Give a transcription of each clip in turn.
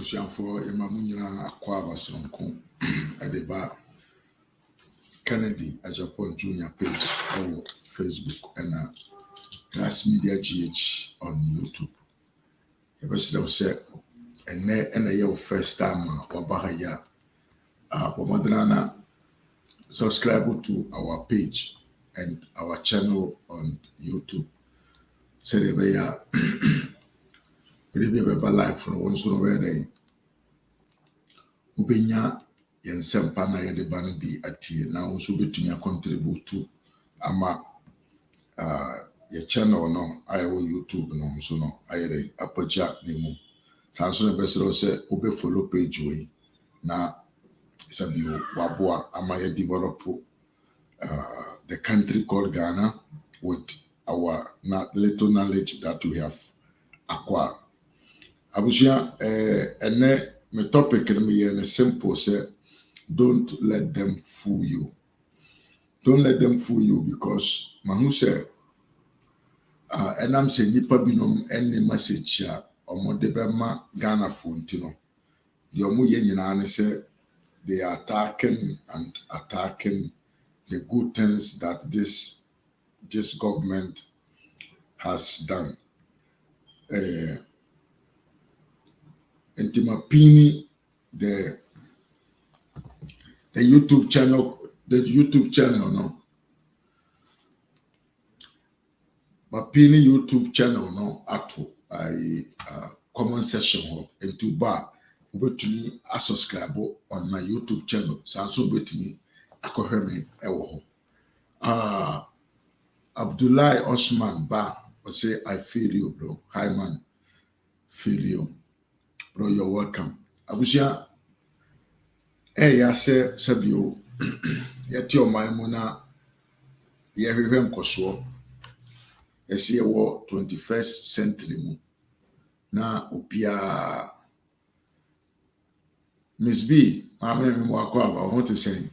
for Emamunya Aquaba Sonko at the bar Kennedy as a junior page or Facebook and Mass Media GH on YouTube. The rest of said and a year first time or Bahaya Pomadrana subscribe to our page and our channel on YouTube. Say the Maybe life from one soon where Ubenya yensempa na yede ba no bi atie na nso betumi contribute to ama your channel no ayewo YouTube no nso no ayere apaja nemu sanso na besero se obe follow page we na sabi waboa ama ye develop the country called Ghana with our little knowledge that we have acquired. Abusia ene my topic is simple, say, don't let them fool you. Don't let them fool you because Mahu say, and I'm saying, Nipa binom any message ya omodebema Ghana Fontino. The Omu say they are attacking the good things that this government has done. Intimapini, the YouTube channel, no. Mapini YouTube channel, no. Atu, I comment section into bar. Ubetumi a subscribe on my YouTube channel. Sanso betumi akohweme ewo ho. Abdullahi Osman Ba say I feel you, bro. Hi man, feel you. Bro, you're welcome. Abusia, ya say sabio, yeti o maimuna, ye hwehwem koso. Yesi ye wo 21st century mu. Na upia Miss B, mame me mo akwaba, o want to say.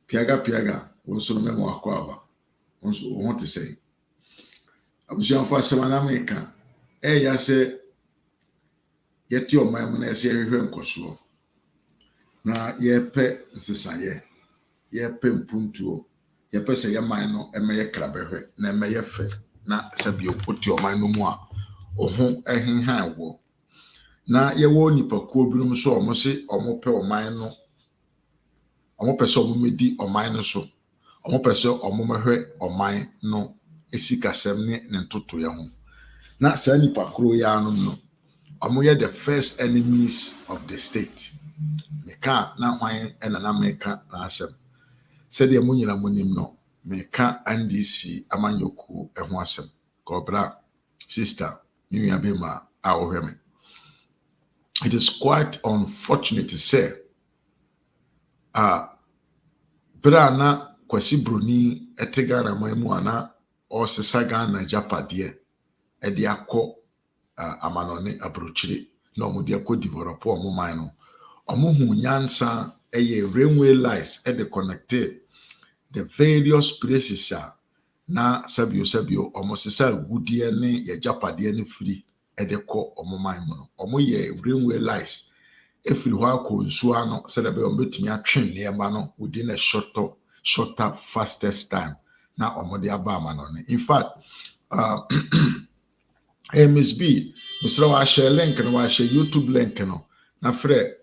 Piaga, wonso me mo akwaba. Wonso o want to say. Abusia fo asema na meka. Ya say yeti o maimuna yesi ye hwehwem koso. Na yepe nsesaye yepe mpuntuo yepe se ye man no emeye krabehwe na emeye fe na sabio oti o man no mu a oho ehenhan wo na ye wo nipakuo binom so omo se omo pe o man no omo pese omo medi o man no so omo pese omo mehwe o man no esikasem ne ntoto ye ho na sa nipakuro ya no omo ye the first enemies of the state. Meka na hwan ena na meka na asem said the munyina munim no meka NDC amanyoku eho asem kobra sister new yabema awohweme. It is quite unfortunate to say brana kwasi broni etegara maimu ana o sesaga na japade e de akọ amanone abrochire na omudi akọ develop omo man no omo hu nyansa eye railway lines e de connected the various places na sabio omo sesa gudie ne ye japade ne free e de kọ omo man no omo ye railway lines e free ho akọ nsu ano se de be omo betimi atwen ne ma no within a shorter fastest time na omo de aba amanone. In fact Miss B, Mr. wa share link no wa share YouTube link no na frɛ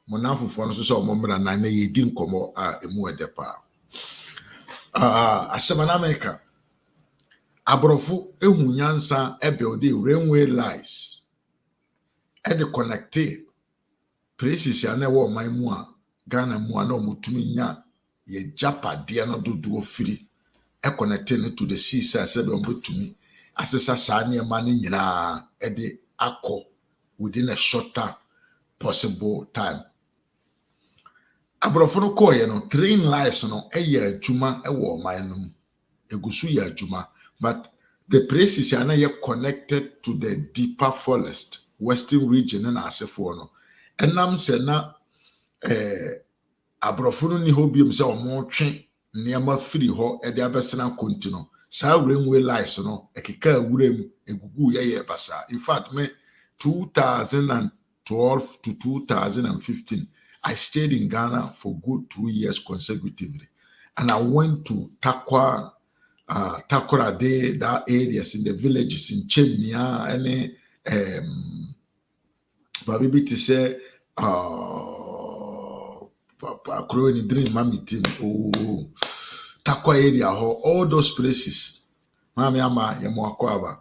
monafofo no so omomra na na yedi nkomo emu edepa asemana America abrofo ehu nyansa build railway lines e de connecte places ya na wo man mu a Ghana mu a na omutumi nya ye japade no dodo ofiri e connecte no to the sea side be omutumi asesa sane ma no nyina e de akọ within a shorter possible time. Abrofo no koye no train lines no eye adwuma e wo man no egusu ya adwuma, but the places are not connected to the deeper forest western region na asefo no enam se na abrofo no ni hobium se omo twe niama free ho e de abesena kontino sa railway lines no ekeka awurem egugu ye basa. In fact me 2000 2012 to 2015, I stayed in Ghana for good 2 years consecutively. And I went to Takoradi, that areas in the villages in Chemia, and Baby to say, Crowing Dream, Mammy Team, oh, Takwa area, all those places. Mami Ama, Yamuakwaba.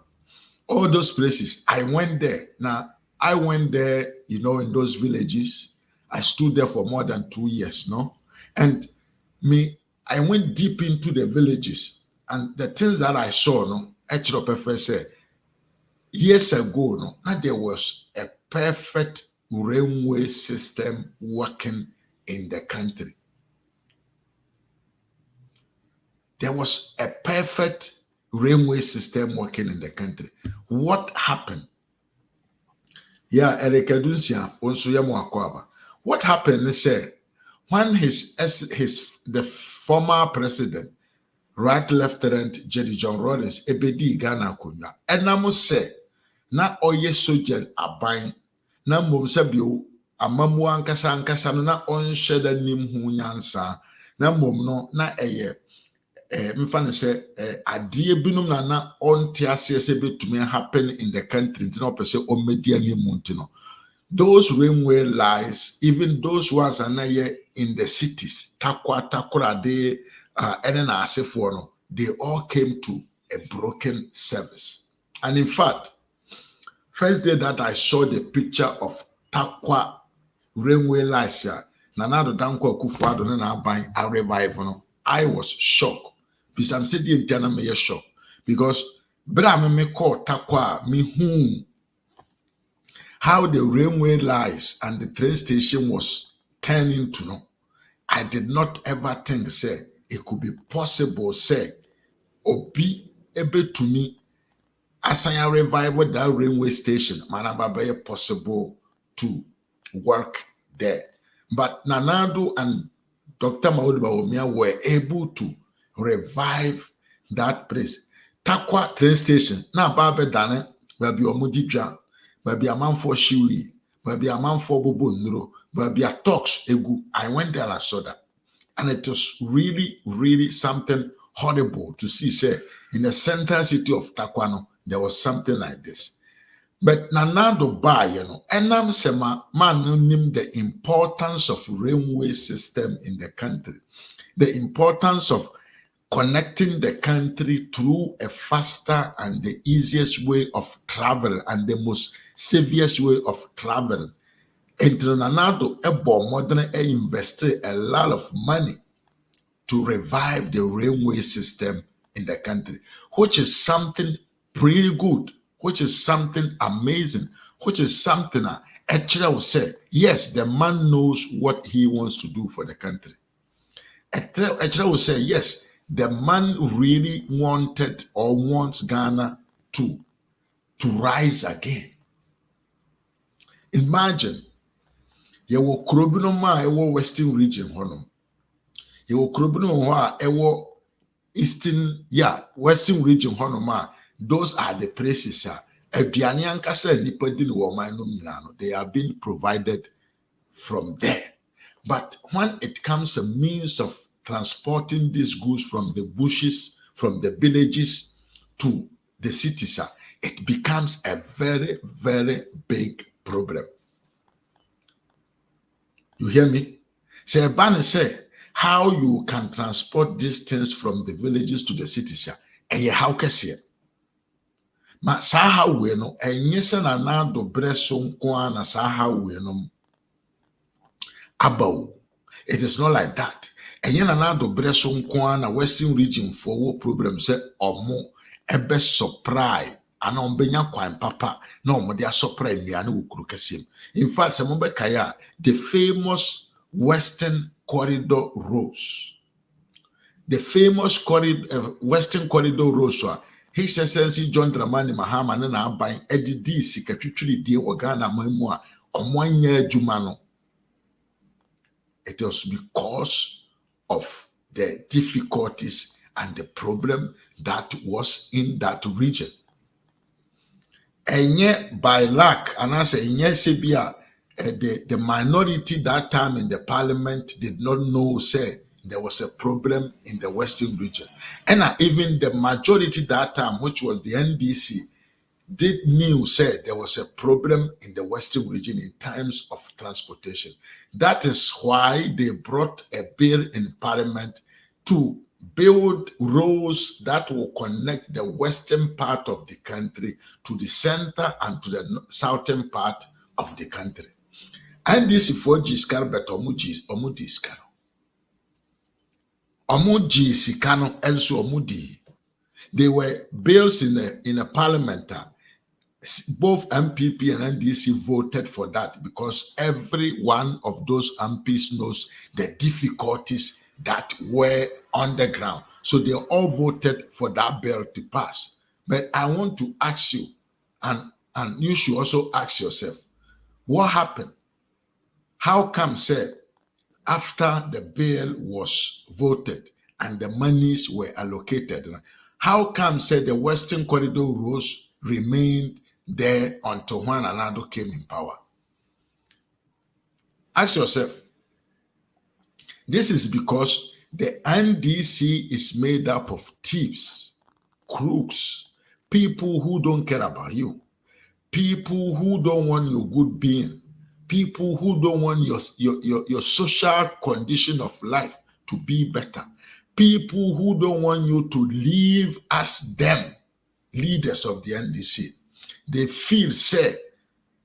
All those places, I went there. Now, I went there, in those villages. I stood there for more than 2 years, no? And I went deep into the villages. And the things that I saw, no, actually, Professor said, years ago, no, now there was a perfect railway system working in the country. There was a perfect railway system working in the country. What happened? Yeah, Erekadunsia, also Yamuakwaba. What happened is when the former president, Right Lieutenant Jerry John Rawlings, Ebedi Ghana Kunya, Enamo say, na oye sojan aban, na mom amamu ankasa no na onhye da nim hu nyansa, na mom no na eye mfa ne sɛ adeɛ binum na ɔnte aseɛ sɛ betumi happen in the country nti na ɔpɛ sɛ ɔmmɛdi animu nti no those railway lines, even those ones are not yet in the cities, Takoradi, and na asefoɔ no, they all came to a broken service. And in fact, first day that I saw the picture of Takwa railway lines, Nanado Danko Kufuado na Aban a revival, no, I was shocked. Because I'm sitting in Ghana, me shocked. Because Bra me call Takwa, me whom how the railway lines and the train station was turning to know. I did not ever think, say, it could be possible, say, Obi able to me, as I revival that railway station, manaba possible to work there. But Nanado and Dr. Maud Bawumia were able to revive that place. Takwa train station, na Babe Dane, where be Omudija, baby a man for Shuri, baby a man for Bobo Nuro, baby a talks egu. I went there and I saw that. And it was really, really something horrible to see, say, in the central city of Takwano, there was something like this. But Nanado Ba, and I'm saying, man, knew the importance of railway system in the country, the importance of connecting the country through a faster and the easiest way of travel and the most safest way of travel. And Nanado modern invested a lot of money to revive the railway system in the country, which is something pretty good, which is something amazing, which is something actually I would say, yes, the man knows what he wants to do for the country. Actually I would say, yes, the man really wanted or wants Ghana to rise again. Imagine, you will Krobinoma, ewo Western region, honum. You will Krobinoma, ewo Eastern, Western region, honoma. Those are the places, they are being provided from there. But when it comes a means of transporting these goods from the bushes, from the villages to the cities, it becomes a very, very big problem. You hear me? Say, Bani say, how you can transport these things from the villages to the cities, how can see it? Ma saha we no, enye na na do breso nko na saha we no abawo. It is not like that. Enye na do breso nko na Western region for wo problem say omo ebe supply ana ombenya kwan papa na omo dia supply nua na wukuru kasem. In fact, some be kaya the famous Western Corridor roads. The famous Western Corridor roads His Excellency John Dramani Mahama na aban edidi sika twitwiri die Ghana mamu a omoanya adwuma no. It was because of the difficulties and the problem that was in that region. Enye by lack and as enye sebia the minority that time in the parliament did not know, say, there was a problem in the Western region. And even the majority that time, which was the NDC, did knew, said there was a problem in the Western region in terms of transportation. That is why they brought a bill in parliament to build roads that will connect the western part of the country to the center and to the southern part of the country. And this for Giscard, but Omudi Scano. Omudi Sicano, also Omudi. They were bills in a parliament. Both MPP and NDC voted for that because every one of those MPs knows the difficulties that were on the ground. So they all voted for that bill to pass. But I want to ask you, and you should also ask yourself, what happened? How come, said, after the bill was voted and the monies were allocated, how come, said, the Western Corridor roads remained there until Juan Anado came in power? Ask yourself. This is because the NDC is made up of thieves, crooks, people who don't care about you, people who don't want your good being, people who don't want your social condition of life to be better, people who don't want you to live as them, leaders of the NDC. They feel, say,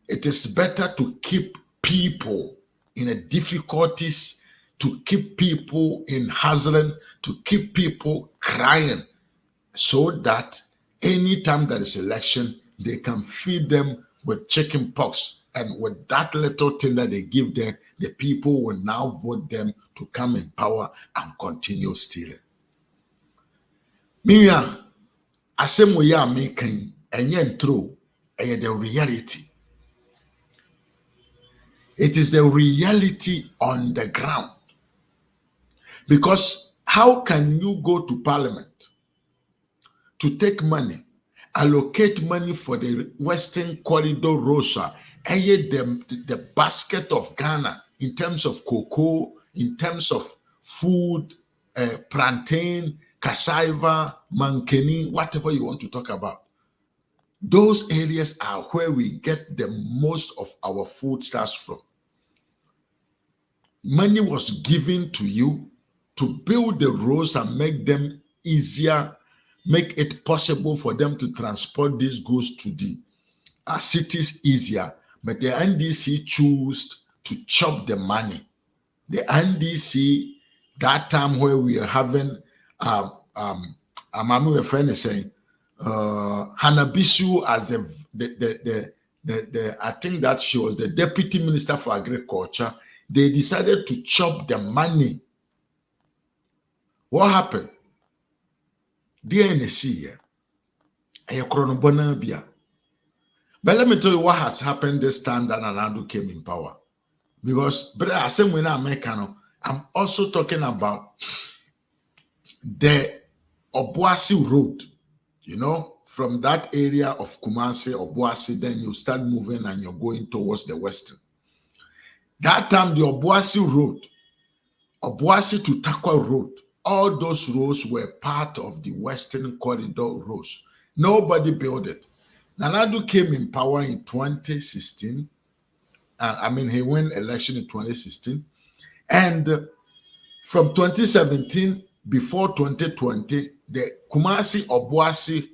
it is better to keep people in a difficulties, to keep people in hustling, to keep people crying, so that anytime there is election, they can feed them with chicken pox. And with that little thing that they give them, the people will now vote them to come in power and continue stealing. Mia, asem we are making, and true, the reality. It is the reality on the ground. Because how can you go to parliament to take money, allocate money for the Western Corridor Rosa, the basket of Ghana in terms of cocoa, in terms of food, plantain, cassava, mankeni, whatever you want to talk about. Those areas are where we get the most of our food starts from. Money was given to you to build the roads and make them easier, make it possible for them to transport these goods to the cities easier. But the NDC chose to chop the money. The NDC, that time where we are having, my friend is saying, Hanabisu as the I think that she was the deputy minister for agriculture. They decided to chop the money. What happened? DNC, but let me tell you what has happened this time that Anadu came in power. Because, but I say when I'm also talking about the Obuasi Road, you know, from that area of Kumasi, Obuasi, then you start moving and you're going towards the western. That time, the Obuasi Road, Obuasi to Takwa Road, all those roads were part of the Western Corridor roads. Nobody built it. Nanadu came in power in 2016. He won election in 2016. And from 2017, before 2020, the Kumasi Obuasi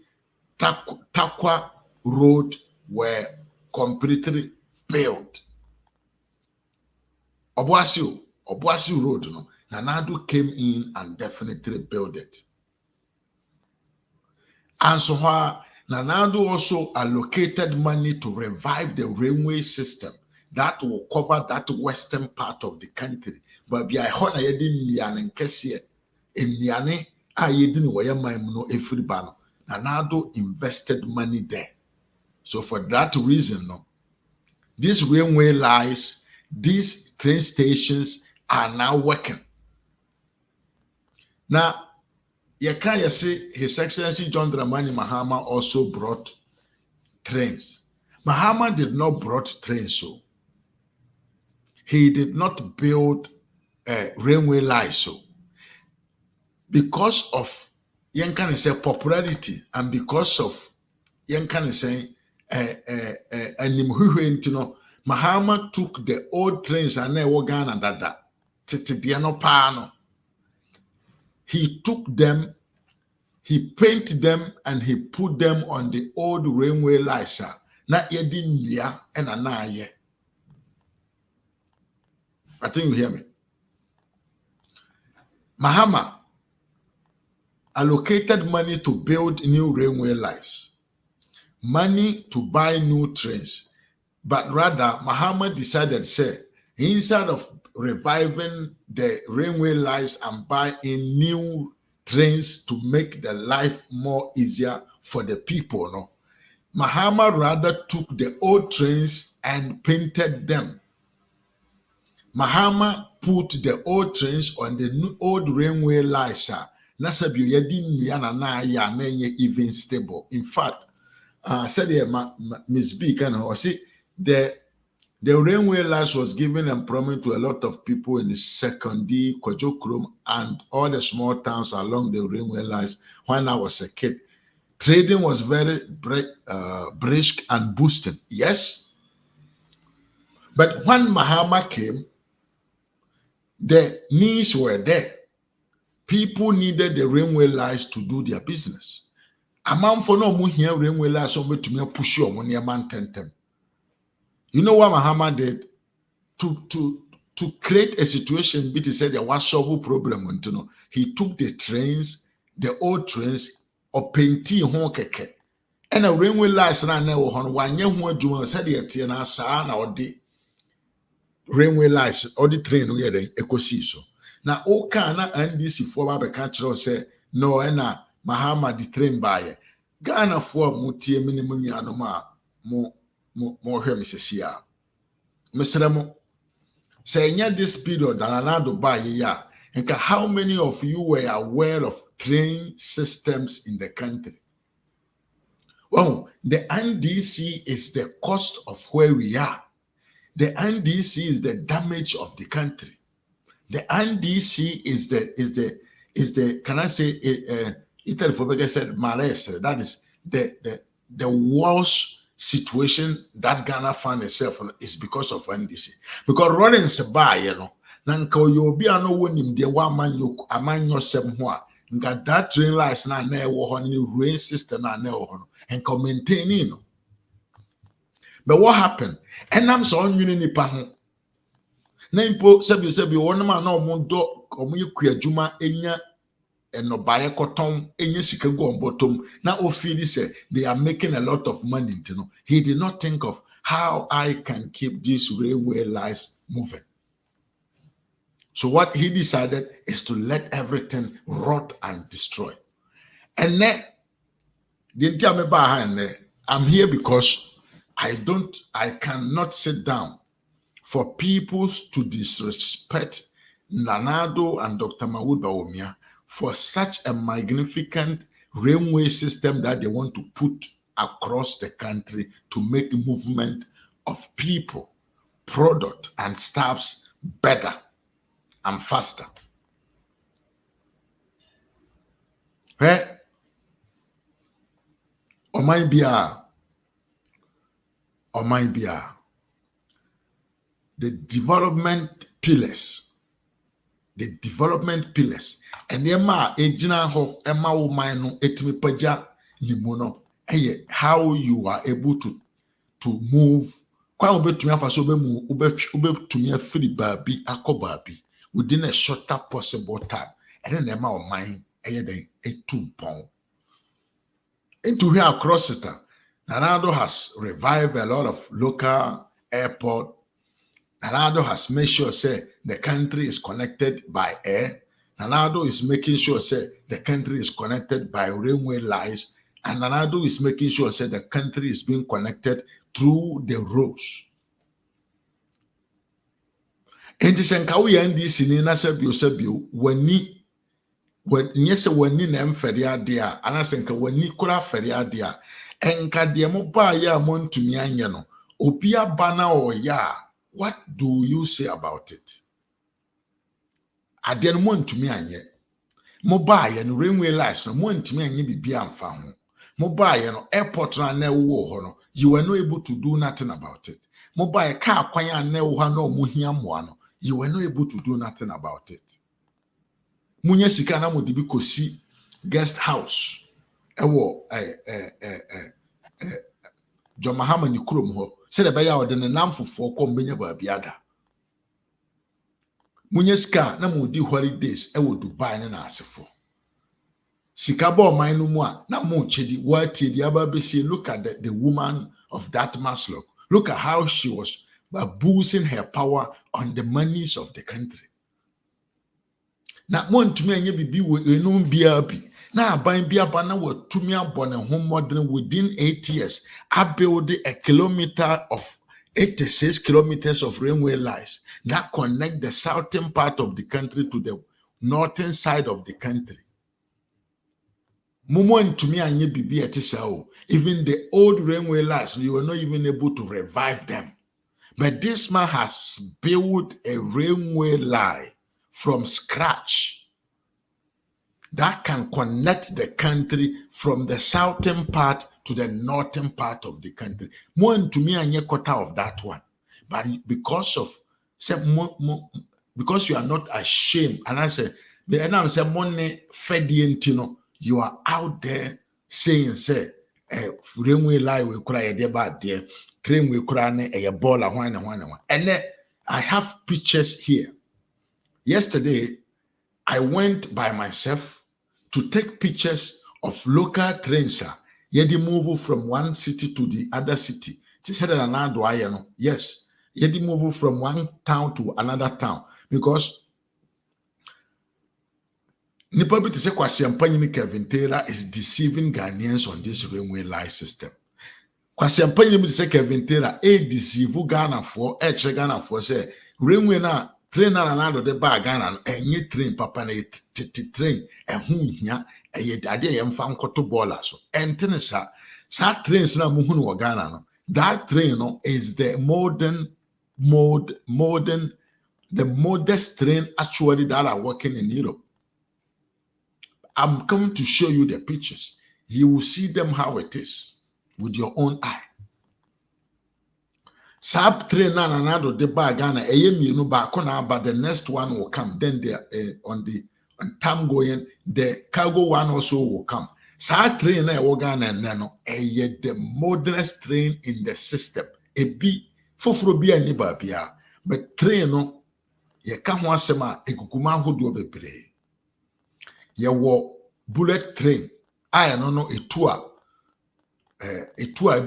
Takwa Road were completely built. Obuasi Road, you know, Nanadu came in and definitely built it. And so Nanadu also allocated money to revive the railway system that will cover that western part of the country. But be I honor Nian Kessie, in Niane, I didn't wear my no every banner. Nanadu invested money there. So for that reason, no, these railway lines, these train stations are now working. Now, Yakaya say His Excellency John Dramani Mahama also brought trains. Mahama did not brought trains, so he did not build railway lines. So because of yen can say popularity and because of yen can say Mahama took the old trains and Ghana dada titidiano pano. He took them, he painted them, and he put them on the old railway lines. Na yedi nia ena na ye. I think you hear me. Mahama allocated money to build new railway lines, money to buy new trains, but rather Mahama decided, say, instead of reviving the railway lines and buying new trains to make the life more easier for the people, no, Mahama rather took the old trains and painted them. Mahama put the old trains on the old railway lines. Nasabi yedi even stable. In fact, said Miss B can see the railway lines was given employment to a lot of people in the Sekondi, Kwajokrom, and all the small towns along the railway lines when I was a kid. Trading was very brisk and boosted. Yes. But when Mahama came, the needs were there. People needed the railway lines to do their business. Amount for no more here railway lines to me push you on your man tentem. You know what Mahama did to create a situation? But he said there was solve problem. You know, he took the trains, the old trains, or painting hon keke, and a railway lines na na hon one year one do said the na sa na odi railway lines or the train we the ecosi so. Na oka na NDC for ba be say no na Mahama the train buy Ghana for mutie minimum anoma mo hwe mesesia mesremo say nya this period anado buy ya nka how many of you were aware of train systems in the country? Well, the NDC is the cost of where we are. The NDC is the damage of the country. The NDC is the can I say Italy for said malese, that is the worst situation that Ghana found itself in is because of NDC. Because Rollins buy, you know, nanka you be no wonim de one man you aman yourself ho nga that train lines na na wo ho ni rain system na na wo ho and maintaining no. But what happened? And I'm so on nipa ho. Na impo sebi won ma na omodo omoyekua adwuma enya enobaye koton enya sika go bottom na ofili say they are making a lot of money, you know. He did not think of how I can keep these railway lines moving. So what he decided is to let everything rot and destroy. And then I'm here because I cannot sit down for people to disrespect Nanado and Dr. Mahmoud Bawumia for such a magnificent railway system that they want to put across the country to make movement of people, product, and staffs better and faster. Where or might be the development pillars, and Emma Ejina ho Emma Umano etimi paja limono how you are able to move kwa obetumi afa so be mu obetumi afiri baabi akobabi within a shorter possible time, and then Emma o mind den etu pon into here across it. Nanado has revived a lot of local airport. Nanado has made sure say the country is connected by air. Nanado is making sure say the country is connected by railway lines, and Nanado is making sure say the country is being connected through the roads. And this enkawi NDC ni na sebio wani nyese wani na mfere ade a anasenka wani kura fere ade a enka de mo ba ya montumi anye no obi aba na o ya What do you say about it? Adeɛ no mo ntumi anyɛ. Mo baayɛ no railway lines no mo ntumi anyɛ bibi amfa ho. Mo baayɛ no airport na ɛwɔ hɔ no, you were not able to do nothing about it. Mo baayɛ car kwan a na ɛwɔ hɔ na ɔmo hia mmoa no, you were not able to do nothing about it. Munya sika na mo de bi kosi guest house ɛwɔ John Mahama ni kurom hɔ. Sɛ de bɛyɛ a ɔde ne nam fofoɔ kɔ mbɛnya baabi ada. Munya sika na mo di holidays ɛwɔ Dubai ne na asefo. Sika ba ɔman no mu a na mo kyedi wati di aba besi. Look at the woman of that Maslow. Look at how she was abusing her power on the monies of the country. Na mo ntumi anya bibi wo enum bia bi. Na aban bi aba na watumi abɔ ne ho modern within 8 years. I build a kilometer of 86 kilometers of railway lines that connect the southern part of the country to the northern side of the country. Mumo ntumi anye bibi etisa. Even the old railway lines, you were not even able to revive them. But this man has built a railway line from scratch that can connect the country from the southern part to the northern part of the country. More to me and a quarter of that one. But because you are not ashamed, and I say, the end say money fedientino, you are out there saying, say, railway line will cry a bad there, train will cry a ball and one. And then I have pictures here. Yesterday, I went by myself to take pictures of local trains. Yedi move from one city to the other city. Yes, yedi move from one town to another town because nipa bi te se Kwasi Ampanyini Kevin Taylor is deceiving Ghanaians on this railway line system. Kwasi Ampanyini bi te se Kevin Taylor deceive Ghana for Ghana for say railway na train na do de ba Ghana no enye train papa na train ehun hia eye ade ye mfa nkoto baller so entene sa trains na muhu no Ghana no. That train no is the the modest train actually that are working in Europe. I'm coming to show you the pictures. You will see them how it is with your own eye. Sab train na do de ba Ghana mienu ba na, but the next one will come. Then on time going, the cargo one also will come. Sa train na Ghana no the modernest train in the system. Ebi foforo bi ani ba bia, but train no ye ka ho asema ekukuma hodo bebre. Ye wo bullet train I no etua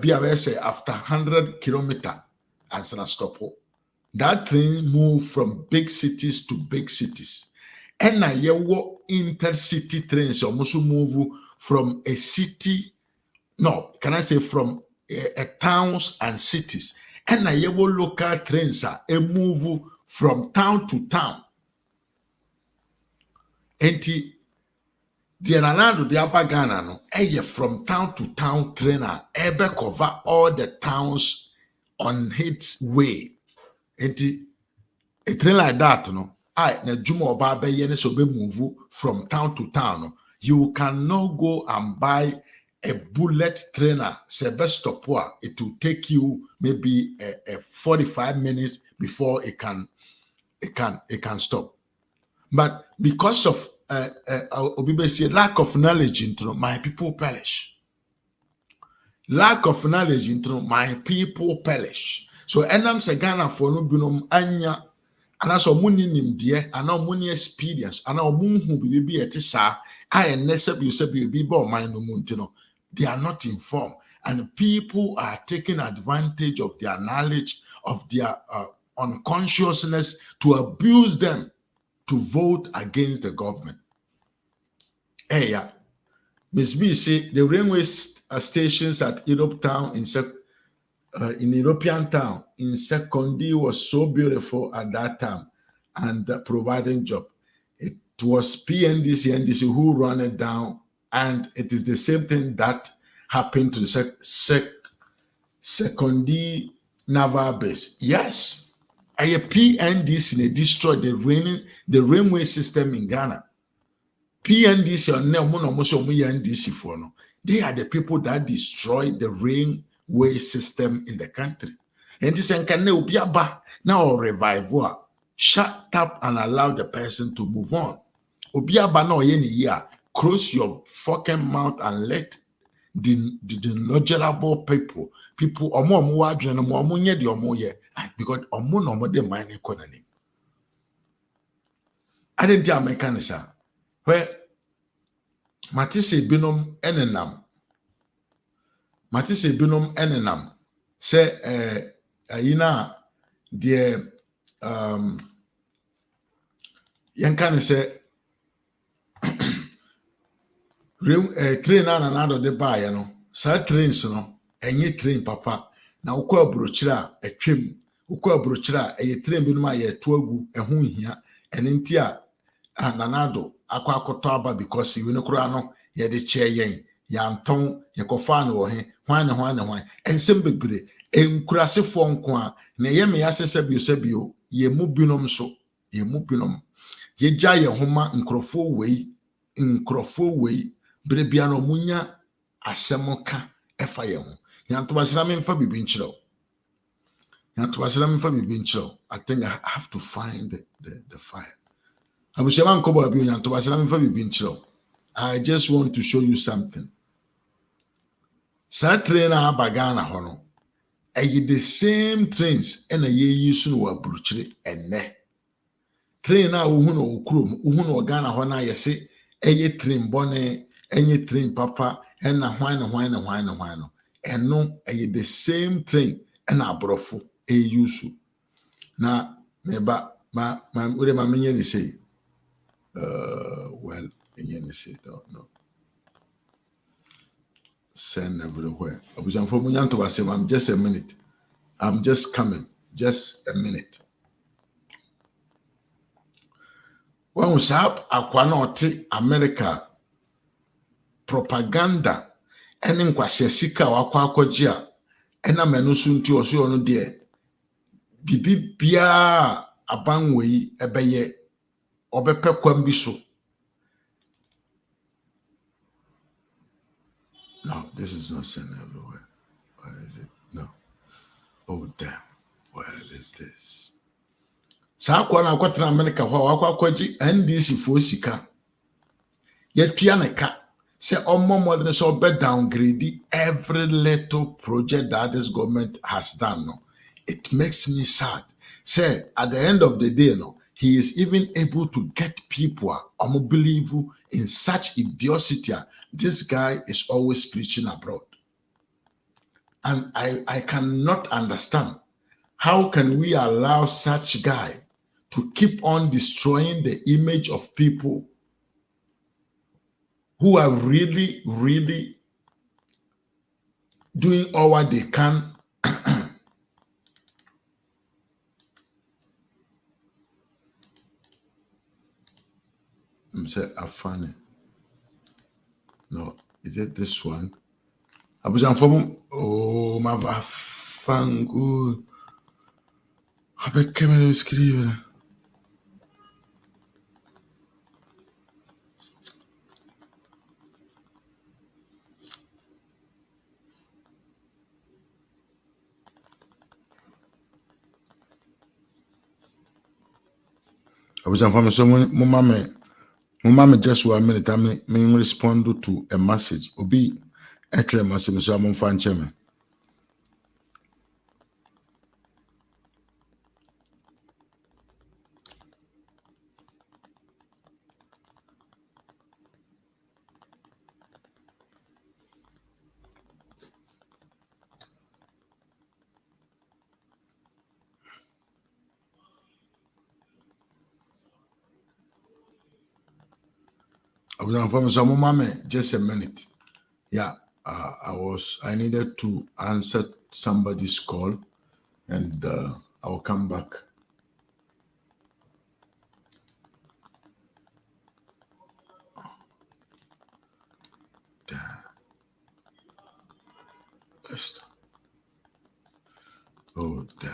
bi abese after 100 kilometer as a stop. That train move from big cities to big cities. And na ye wo intercity trains almost move from a city, no, can I say from towns and cities. And na ye wo local trains move from town to town. Enti the Nanado de Ghana no from town to town trainer ebe cover all the towns on its way. Enti a train like that na juma oba be ye ne so be move from town to town no. You cannot go and buy a bullet trainer say best stop. It will take you maybe 45 minutes before it can stop. But because of lack of knowledge into my people perish. Lack of knowledge into my people perish. So enam se Ghana for no binom anya anaso muni nimdeɛ ana muni experience ana omunhu bibi etisa I necessary be bo man no muntino. They are not informed, and people are taking advantage of their knowledge, of their unconsciousness to abuse them to vote against the government. Hey, yeah. Miss B say the railway stations at Europe town in European town in Sekondi was so beautiful at that time and providing job. It was NDC who ran it down, and it is the same thing that happened to Sekondi naval base. Yes, A PNDC they destroyed the railway system in Ghana. PNDC or NDC for no. They are the people that destroyed the railway system in the country. And this can now revival. Shut up and allow the person to move on. Obiaba no year. Close your fucking mouth and let the knowledgeable people omo wadwene no omo nye de omo ye because omo no omo de mind economy. I didn't tell mechanism where matise binom enenam say ayina de yan kan say train na do de bae no sa trains no enye train papa na ukọ abrochire a etwem ukọ abrochire a eye train binom a ye to agu eho hia ene nti a nanado akọ aba because we no kura no ye de che yen ya nton ye kofa no wo he hwan ensem bebre enkurasefo nko a na ye me yasese bio ye mu binom so ye mu binom ye gya ye homa nkrofo wei brebia no munya asemoka efa ye ho yantobasira me mfa bibi nkyerɛw I think I have to find the fire. I just want to show you something. Sa train abagana hono. The same trains and a ye use no abruchire ene. Train na uhuno ukrum, uhuno Ghana hona yese eye train bone, enye train papa, and na wine. Eno the same train and abrofo e use. Na meba ma ure ma menye ni say. Well, again, don't know. Send everywhere. I'm just a minute. I'm just coming. Just a minute. When we sap aquanote America propaganda and in kwasesika wakwakogia and a menusunti or so on dear. Bibi bia abangwe ebeye obepe kwambiso. No, this is not sent everywhere. What is it? No. Oh, damn. Where is this? Sakwa na kwatra America ho akwaji NDC fo sika. Yetua ne ka. Say modern so be downgrade every little project that this government has done. No. It makes me sad. Say at the end of the day, no, he is even able to get people believe in such idiocy. This guy is always preaching abroad. And I cannot understand how can we allow such guy to keep on destroying the image of people who are really, really doing all what they can. I'm saying, funny. No, is it this one? Oh, ma vaffanculo. Ma perché me lo scrivere? Mama just 1 minute. I may respond to a message. Obi, etre message. So I'm fan cheme. I was informed. So mama, just a minute. Yeah, I needed to answer somebody's call, and I will come back. Oh damn.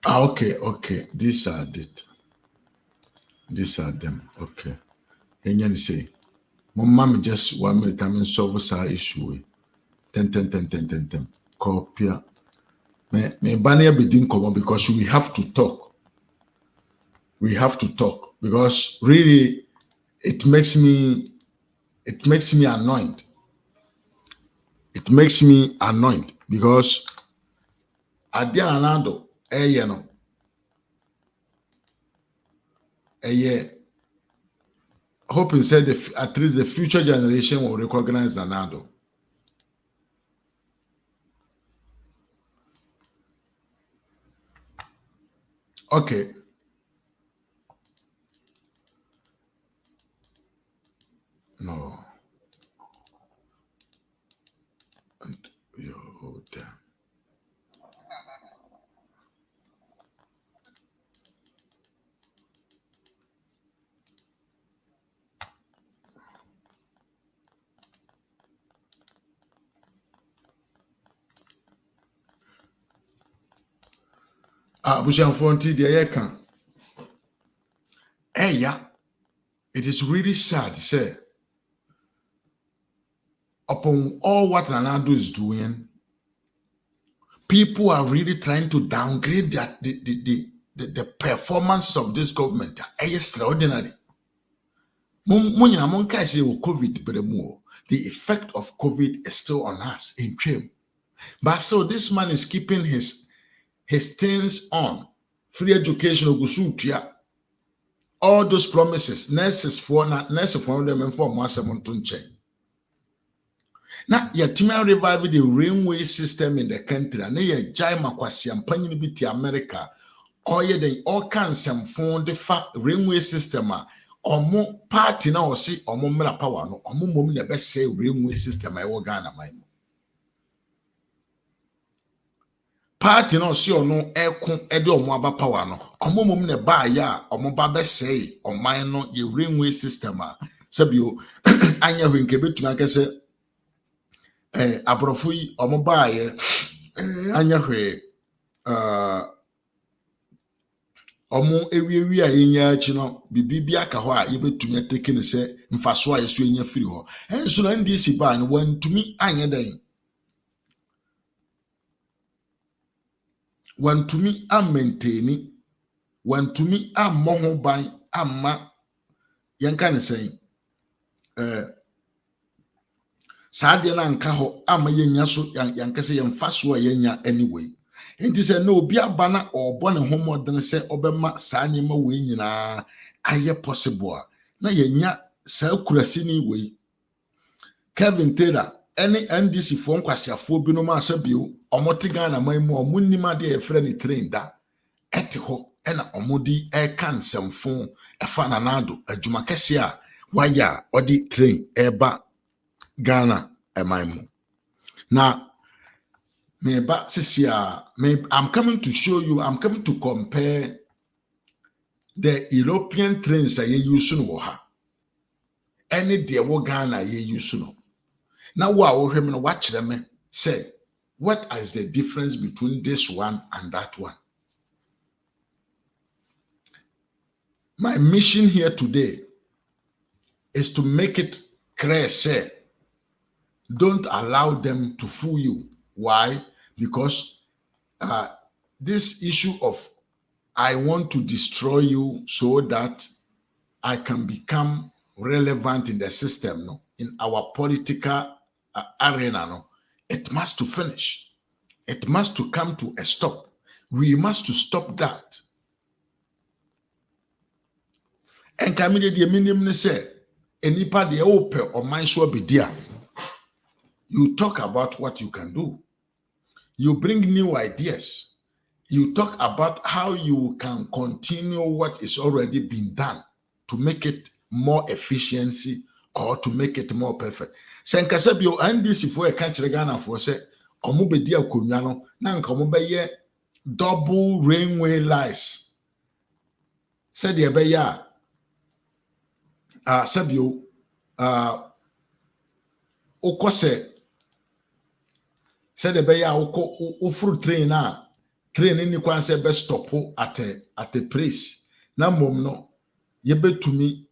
Okay. These are it. These are them. Okay. And you say, my mom just 1 minute. I'm solve this issue. Ten. Copy. Me banner be doing common because we have to talk. We have to talk because really it makes me annoyed. It makes me annoyed because at the anado, you know, hoping said at least the future generation will recognize anado. Okay. No. And yo, damn. Bushanfo nti deɛ yɛka. Yeah. It is really sad, say, upon all what Nanado is doing, people are really trying to downgrade the performance of this government. Extraordinary. COVID, the effect of COVID is still on us in trim. But so this man is keeping his things on. Free education, all those promises, nurses for them and for chain. Now, yɛtumi revive the railway system in the country. And you jai makwasi ampanyi bi ti America. Or the all can some phone the fact railway system. Omo party na osi omo mera power no. Omo mom na best say railway system I Ghana man. Party na osi ono ekun ede omo aba power no. Omo mom na ba ya omo ba best say oman no ye railway system a. Sabio anya hwenke betuma kese abrofo yi omo baaye anya hwe omo ewie a yenya achi no bibi aka ho a yebetumi ateke ne se mfaso a yeso enya firi ho enso na ndc baa no wantumi anya dan wantumi a maintain wantumi a ho ban amma yenka ne sen saade na nka ho ama yenya so yankase yemfaso a yenya anyway enti se na obi aba na obo ne homoden se obema saa nyema we nyina aye possible na yenya saa kurasi ni we Kevin Taylor any NDC fo nkwasiafo bi no ma asabio omote Ghana man mu omunima de e frɛ ne train da ete ho na omodi e kan semfo e fa na nado adwuma kese a waya odi train eba Ghana emaimo. Now, I'm coming to show you, I'm coming to compare the European trains that you use no any dear Ghana you use no. Now, watch them say, what is the difference between this one and that one? My mission here today is to make it clear, say, don't allow them to fool you. Why? Because this issue of I want to destroy you so that I can become relevant in the system, no, in our political arena, no, it must to finish. It must to come to a stop. We must to stop that. And Camille, the minimum say, enipa de ope or mind sure be there. You talk about what you can do. You bring new ideas. You talk about how you can continue what is already been done to make it more efficiency or to make it more perfect. Senkasa bio NDC for a country Ghana for say omo be dia konwa no na nka omo be ye double railway lines. Said the be ya sabio okose said the be ya ufru train na train ni kwan say be stop at a place na mom no ye betumi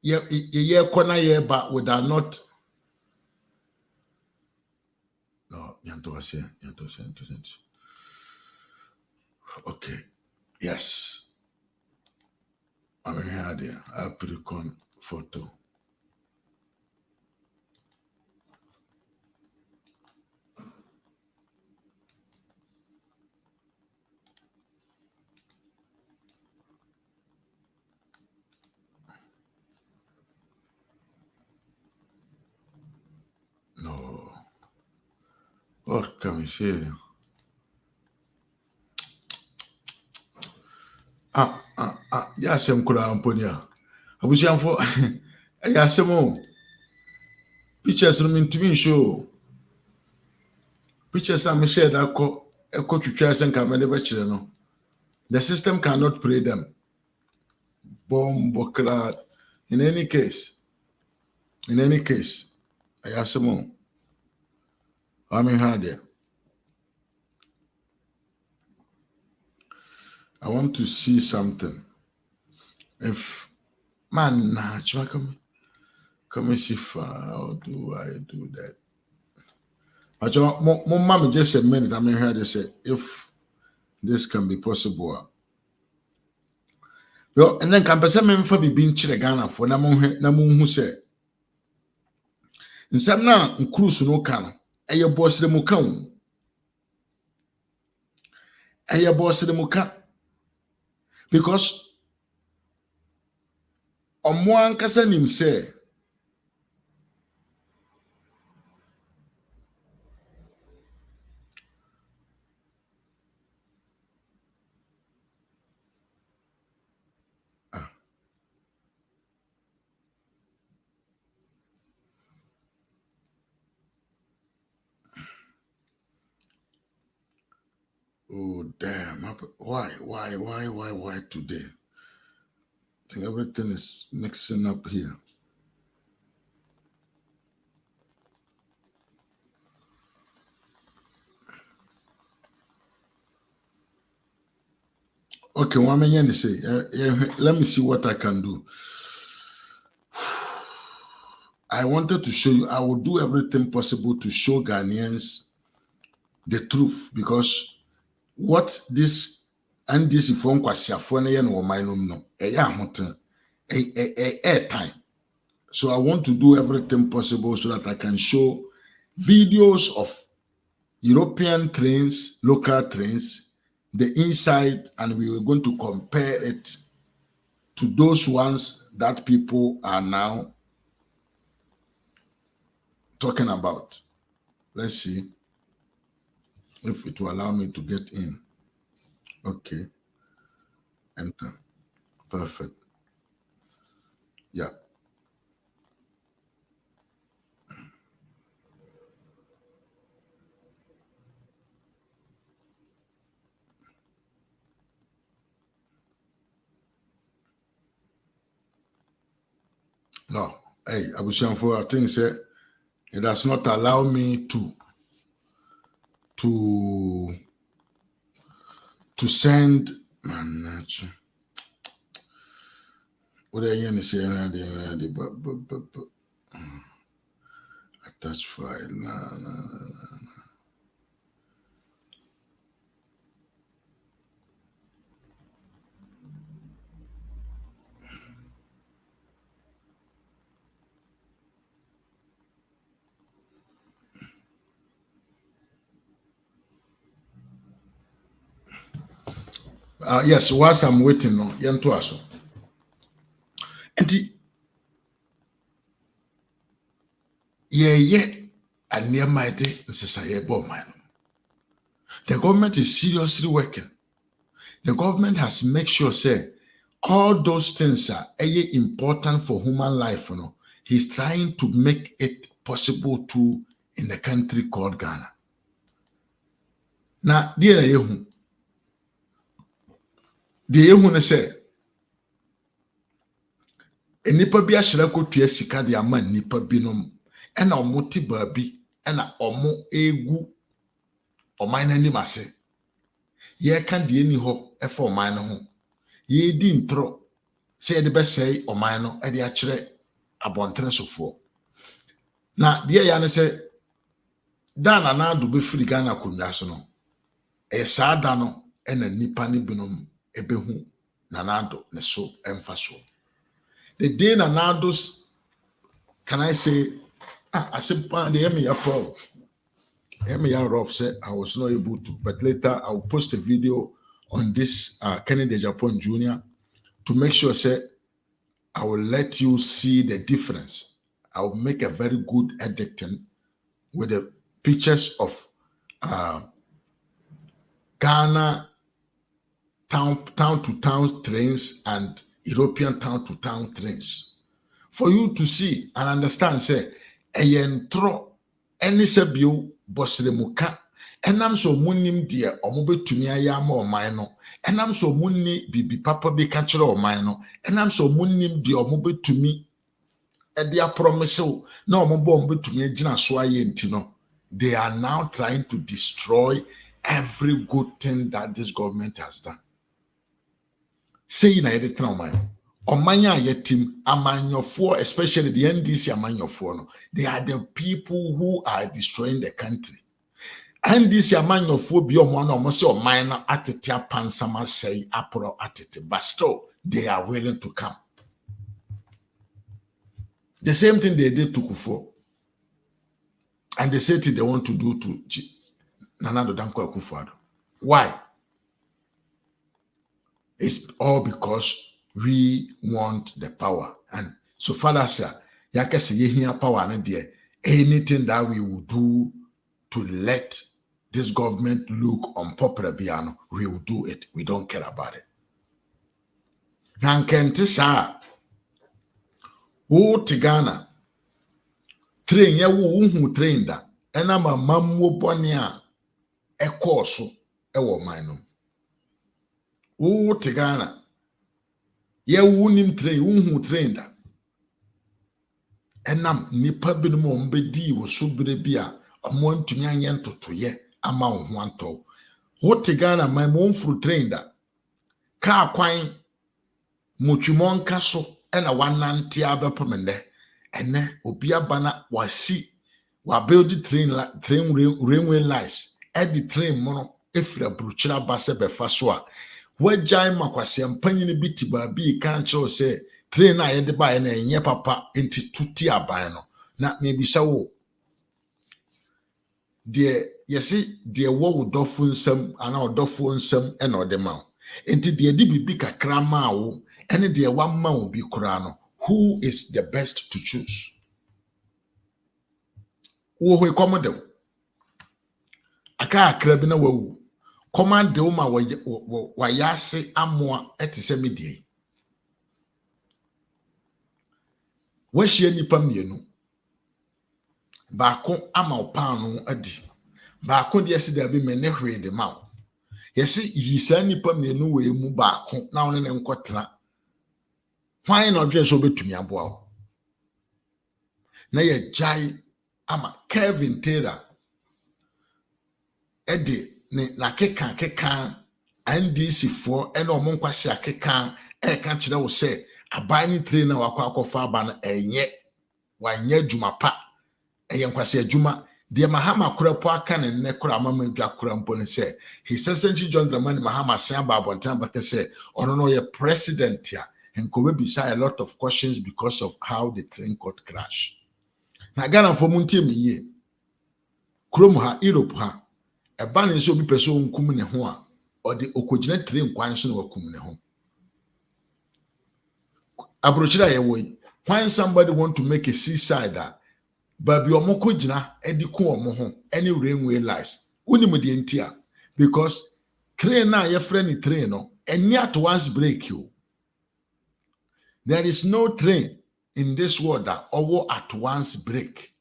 ye kona ye ba without not no yanto say okay yes I'm here there I put on photo no what can we say ya sem kura amponi a abusianfo ya sem o pictures no mintumi show pictures am share that eko twitwa senka me de be kire no the system cannot play them bomb clad in any case ya sem o I'm here. I want to see something. If man, come see how do I do that? But mom, just a minute. I'm here to say if this can be possible. Well, and then can person me for be being chile Ghana for na mo hu say. Nsam na cruise no kan. Eye boss de mo kan. Eye boss de mo kan. Because omo ankasa nim say oh damn, why today? I think everything is mixing up here. Okay, one minute say, let me see what I can do. I wanted to show you, I will do everything possible to show Ghanaians the truth because what this and this if one kwasiafo na ye no mainum no air time. So I want to do everything possible so that I can show videos of European trains, local trains, the inside, and we were going to compare it to those ones that people are now talking about. Let's see if it will allow me to get in. Okay. Enter. Perfect. Yeah. No. Hey, Abushanfo, I think say it does not allow me to send what are you say attach file. Yes, whilst I'm waiting, no, yanto aso. Enti, ye, and near my day, the government is seriously working. The government has made sure, say, all those things are important for human life. You know, he's trying to make it possible to in the country called Ghana. Now, dear Yehu, the Yehu say, nipa bi ahyira kotua sika de ama nipa binom ena omo ti baabi ena omo egu oman nanim ase ye can di any ho e for man no ho ye di ntro say the best say o man no e de a kire abontere sofo na de ya ne say da na na do be free Ghana konwa so no e saa da no e na nipa ne binom e behu na na do ne so emfa so the day na na do's can I say I said they hear me up rough said I was not able to, but later I'll post a video on this Kennedy Japan Jr. to make sure say I will let you see the difference. I will make a very good editing with the pictures of Ghana town to town trains and European town to town trains for you to see and understand. Say, eyentro any sebio bosremuka enam so munim de omobetumi ayama oman no enam so munni bibi papa bi ka kire oman no enam so munim de omobetumi e dia promise na omobo omobetumi agina so aye nti no they are now trying to destroy every good thing that this government has done. Say na yede tena oman Omanya yetim amanyofo, especially the NDC amanyofo no, they are the people who are destroying the country. NDC amanyofo bi omo na omo se oman na atete apansama say aporo atete, but still they are willing to come. The same thing they did to Kufuor, and the same thing they want to do to Nana Addo Dankwa Akufo-Addo. Why? It's all because we want the power. And so far as you hear power and there, anything that we will do to let this government look unpopular, we will do it. We don't care about it. Now, Kentisa, who Tigana, train ya who trained that, and I'm a mammo bonia, a course, a woman. Who Tigana. Ye wunim train who trained enam nipa binom ombedi wo so bia omo ntumi anye ntoto ye ama wo ho anto wo Tigana my mom fru trained ka kwan motwimon ka so ena wanante abepomene ene obi abana wasi wa build train railway lines at the train mono efra bruchira base befa so a wajai makwase mpanyini biti babi kan cho se train na yede ba na enye papa enti tuti aban no na me bisa wo de yesi de wo dofo nsam ana odofo nsam e na odema enti de di bibi kakra ma wo ene de wa ma wo bi kura no who is the best to choose wo ho komode aka akra bi na wawu command de uma wa yase amoa etise medie wa hie nipa mienu baako ama opanu adi baako de yesi da bi mene hwe de ma yesi yisa nipa mienu we mu baako na won ne nkotena hwan na odwe so betumi aboa na ye jai ama Kevin Taylor edi ne na keka NDC for ene omo nkwase akeka ka kire wo se aban ni train na wakwa akofa aban enye wanye djuma pa eye nkwase adjuma de mahama korapo aka ne ne kora amama dwa kora mpo ne se his excellency John Dramani Mahama san ba abontan ba se ono no ye president ya enko be a lot of questions because of how the train got crash na Ghana for muntim ye krom ha Europe ha eba ne so bi peso nkum ne ho a odi okogina train kwan so na wakum ne ho abrochira ye woyi when somebody want to make a seaside but bi omokogina ediku omo ho any railway lines unim de ntia because train na ye friend train no any at once break you. There is no train in this world that all at once break.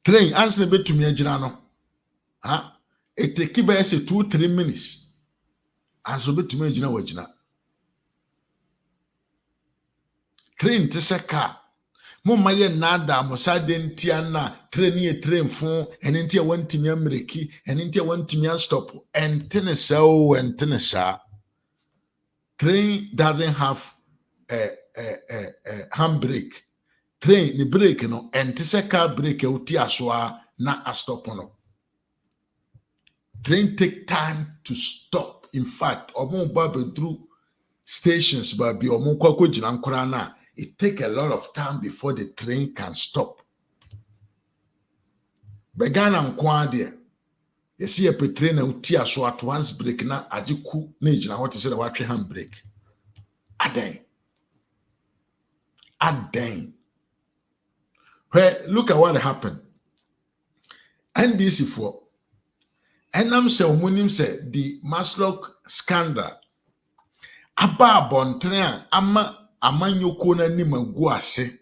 Train answer betumi agina no it take by 2-3 minutes answer betumi agina wagina train te se car Mumma ye nada mosaden tiana train train fun and intia one timia mreki and intia one timia stop and tenesa. Train doesn't have a handbrake. Train the brake no and car brake uti aswa na a stop no. Train take time to stop. In fact, omo babe through stations but be omo kwako jinankora na. It take a lot of time before the train can stop. But Ghana nkwade, you see a train na uti aso at once break na ajiku na ejina what is it about hand brake. Aden. Where look at what happened. NDC for enam se omunim se the Maslock scandal aba bontre ama amanyoko na nim agu ase.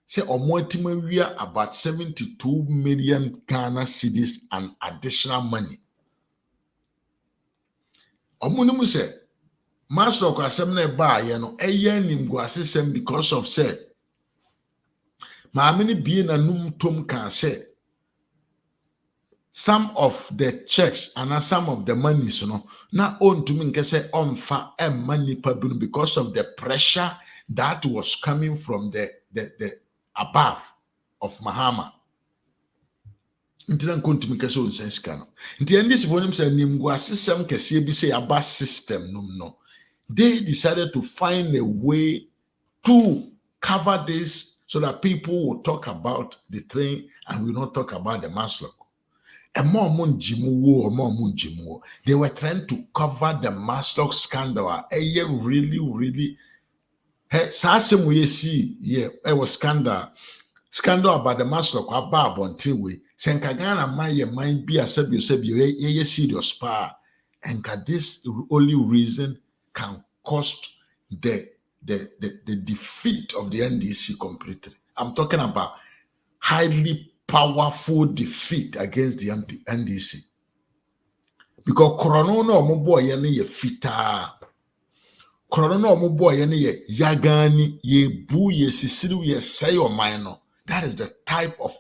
Say omotima wia about 72 million Ghana cedis and additional money. Omunimu say Maslock asem na ba ye no eye nim gu asesem because of say maamini bie na num tom kan say some of the checks and some of the monies no na on to me nke say onfa money pabun because of the pressure that was coming from the above of Mahama. Ntilan kontumi kese on sense kan. Nti endis vonim say nimgu asesem kese bi say aba system no. They decided to find a way to cover this so that people will talk about the train and will not talk about the Maslock. They were trying to cover the Maslock scandal. Really. Hey, it was scandal about the Maslock about until we Senkagana my mind be a serious power, and this only reason can cost the defeat of the NDC completely. I'm talking about highly powerful defeat against the NDC. Because Corona no mo boy ye fita. Corona no mo boy ye yagani ye bu ye sisiru ye say or minor. That is the type of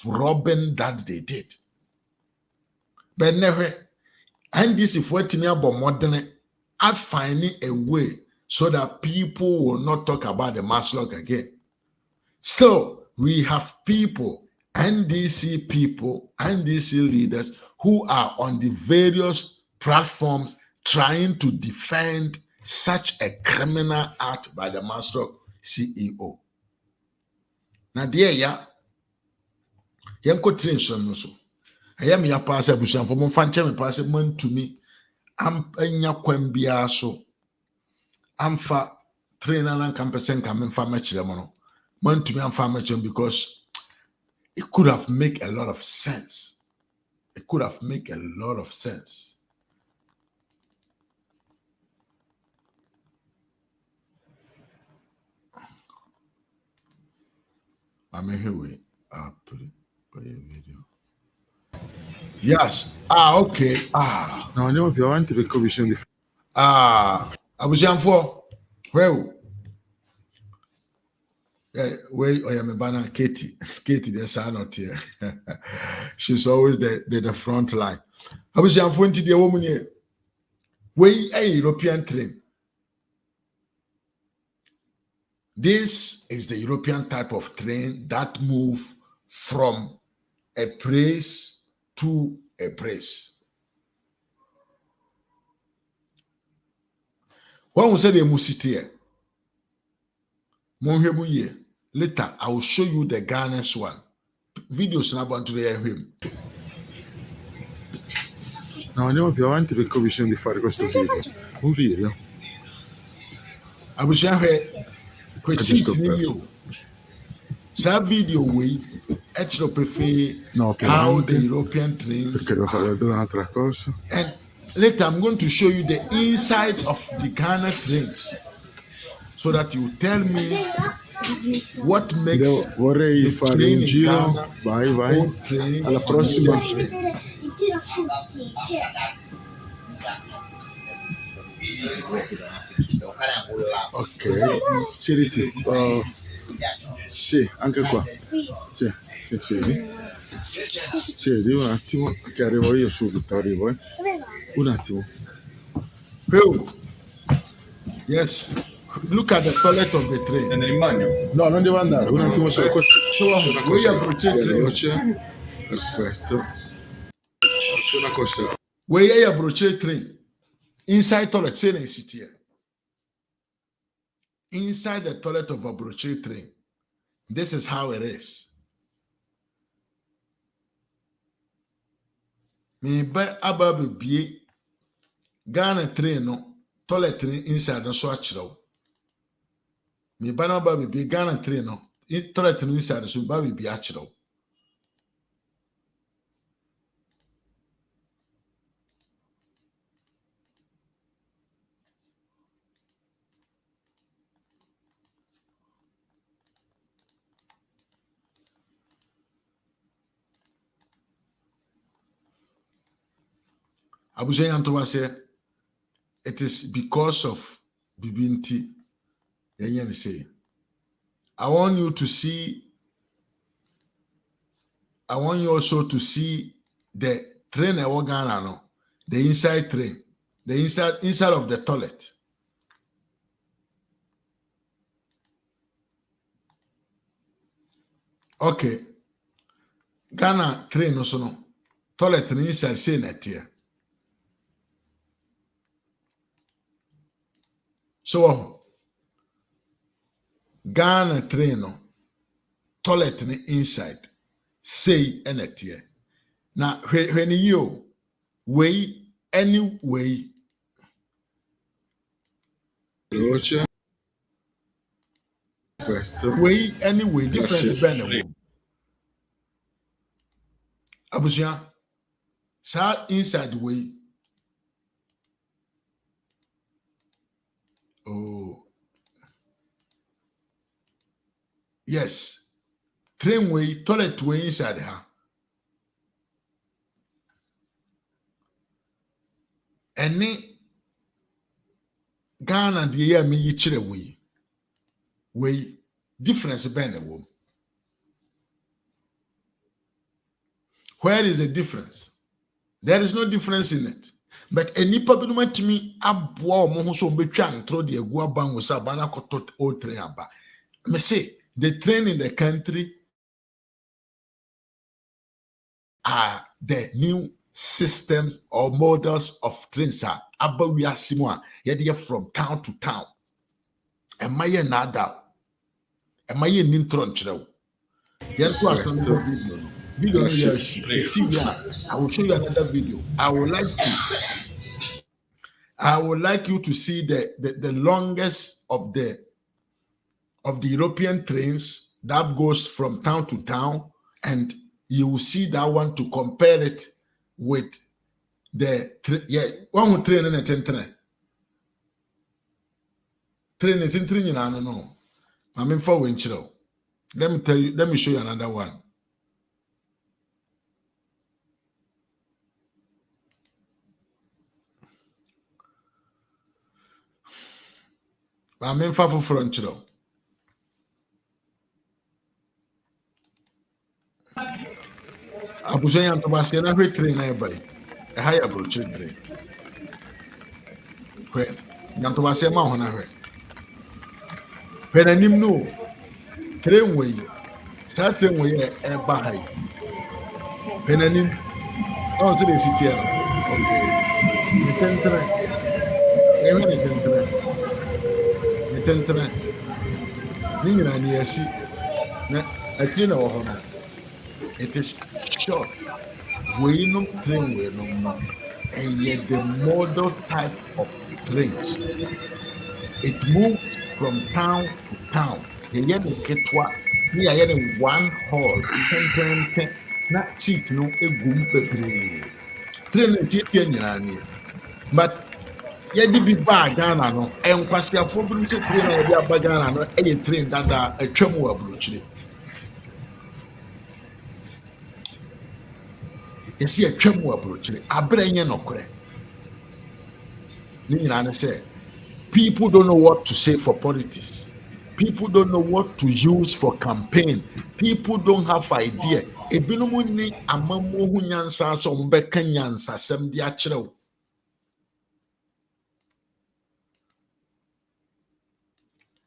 robbing that they did. But never NDC for timi abo modern at finding a way so that people will not talk about the Maslock again. So we have people, NDC leaders who are on the various platforms trying to defend such a criminal act by the Maslock CEO. Now there yanko train so I am ya pass abusan for mon fanche me pass man to me am enya kwam bia so amfa trainer nan kan percent kan me fa match them no man to me am fa match because it could have make a lot of sense. It could have make a lot of sense. I'm here with video. Yes. Okay. Now, I know if you want to recognition the I was young for well. Wait, I am a banner, Katie. Katie, there's not here. She's always the front line. I was young for the woman here. Way a European train. This is the European type of train that move from a place to a place. When we say the musitier, later I will show you the Ghana's one. Videos now want to hear him. Now andiamo più avanti per cominciare di fare questo video. Un video. I will share questo video. Some video we actually prefer how the European trains. Perché devo fare vedere un'altra cosa. And later I'm going to show you the inside of the Ghana trains so that you tell me what makes vorrei fare un giro. Vai. Alla prossima. Ok, Siriti, sì, anche qua. Sì, sì, un attimo, che arrivo io subito, arrivo. Un attimo. Yes. Look at the toilet of the train. No, non devo andare, un attimo solo. Una cosa veloce. Perfetto. Una cosa. Where you approach train? Inside toilet, say na sit here. Inside the toilet of a brochure train. This is how it is. Me ba aba bebie Ghana train no toilet train inside no so akyerɛw. Me ba na aba bebie Ghana train no toilet train inside so ba bebie akyerɛw. Abusua yantoba say it is because of bibinti yenye say. I want you also to see the train I walk Ghana no, the inside train, the inside of the toilet. Okay. Ghana train also no toilet inside say net here. So Ghana train no toilet inside say net here. Now when you way any way Veloce. Perfetto. way anyway different ben Abusia sa inside way. Oh yes, train way toilet way inside her. Any Ghana the year me yichire way difference ben wom. Where is the difference? There is no difference in it. But any problem to me aboa omo ho so betwa ntro de agu aban wo sa bana koto o train aba. Me say the train in the country are the new systems or models of trains are aba we asimo a ye from town to town. Ema ye nada. Ema ye ni ntro nkyerɛw. Yen to asam video no here. I will show you another video. I would like you to see the longest of the European trains that goes from town to town, and you will see that one to compare it with the one train in a train no. I mean for winchiro. Let me show you another one. I mean for Frenchiro. Abuja yantoba na hwe train na eba yi. E ha ya brochure train. Hwe yantoba ma ho na hwe. Hwe na nim no. Train way. Start train way e ba ha yi. Hwe na nim. Oh, so dey sit here. Okay. Ni nyina ni asi. Na akiri na wo ho no. It is short. We no train we no, and yet the model type of trains. It moves from town to town. The yen ketwa, me a one hall. Not seat no egum bebre. Train titi nyani. But yedi bi ba Ghana no, en kwasiafo bi se train na yedi aba Ghana no, e train dada atwam wa brochire. Yesi atwam wa brochire. Abrɛ nye nokore. Ni nyina ne sɛ People don't know what to say for politics. People don't know what to use for campaign. People don't have idea. Ebinom ni amammo hu nyansa so ombeka nyansa sem di akyerɛ wo.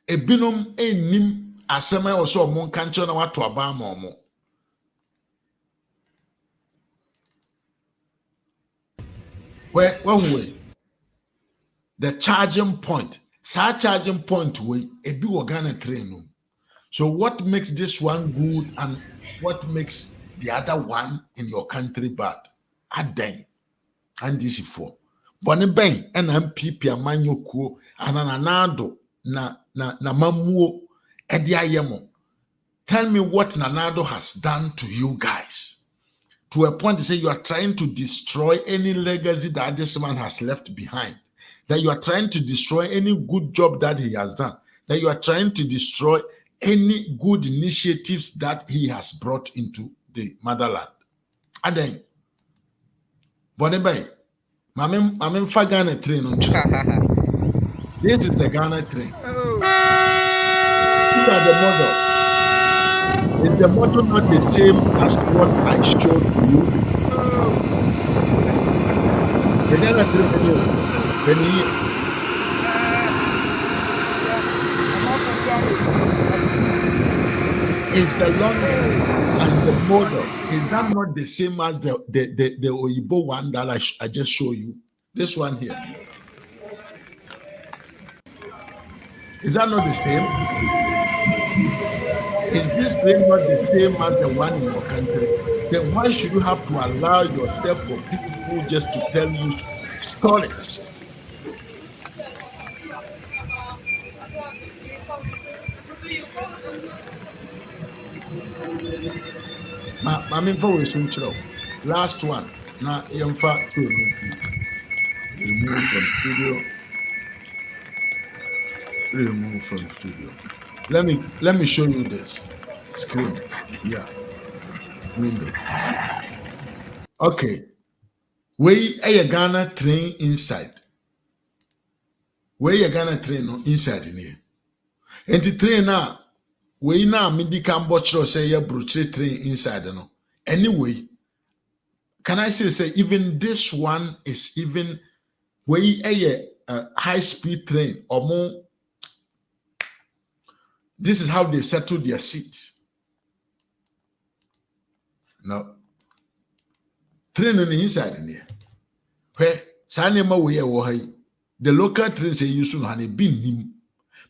Ebinom enim asɛm a wɔsɛ ɔmo nka nkyerɛ na wato aba ama ɔmo. Where the charging point, charging point way ebi wɔ Ghana train no. So what makes this one good and what makes the other one in your country bad? Adan and this for. Bɔne bɛn ɛna MPP amanyokuo ananado na mamuo ɛde ayɛ mo. Tell me what Nanado has done to you guys. To a point to say you are trying to destroy any legacy that this man has left behind. That you are trying to destroy any good job that he has done. That you are trying to destroy any good initiatives that he has brought into the motherland. Aden. Bonebay. Mamem fa Ghana train on. This is the Ghana train. Look at the model. Is the model not the same as what I showed to you? The Ghana train is the longest and the model. Is that not the same as the Oyibo one that I just showed you? This one here. Is that not the same? Is this train not the same as the one in your country? Then why should you have to allow yourself for people just to tell you stories? Last one. Now, remove from studio. Remove from studio. Let me show you this screen. Yeah. Window. Okay. Where a Ghana train inside. Where you Ghana train no inside in here. And the train now, where now me can watch or say ya brochure train inside no. Anyway, can I say even this one is even where a high speed train or more. This is how they settle their seat. Now, train on the inside in here. Where Sanema we are the local trains they used to have been him.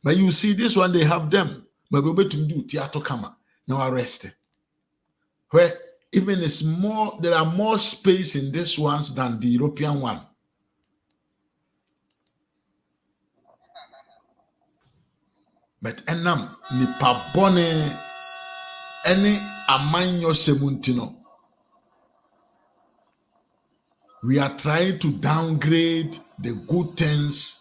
But you see this one, they have them. But we to do theater kama now arrested. Where even it's more, there are more space in this ones than the European one. But enam nipa bone any amanyo semuntino. We are trying to downgrade the good things,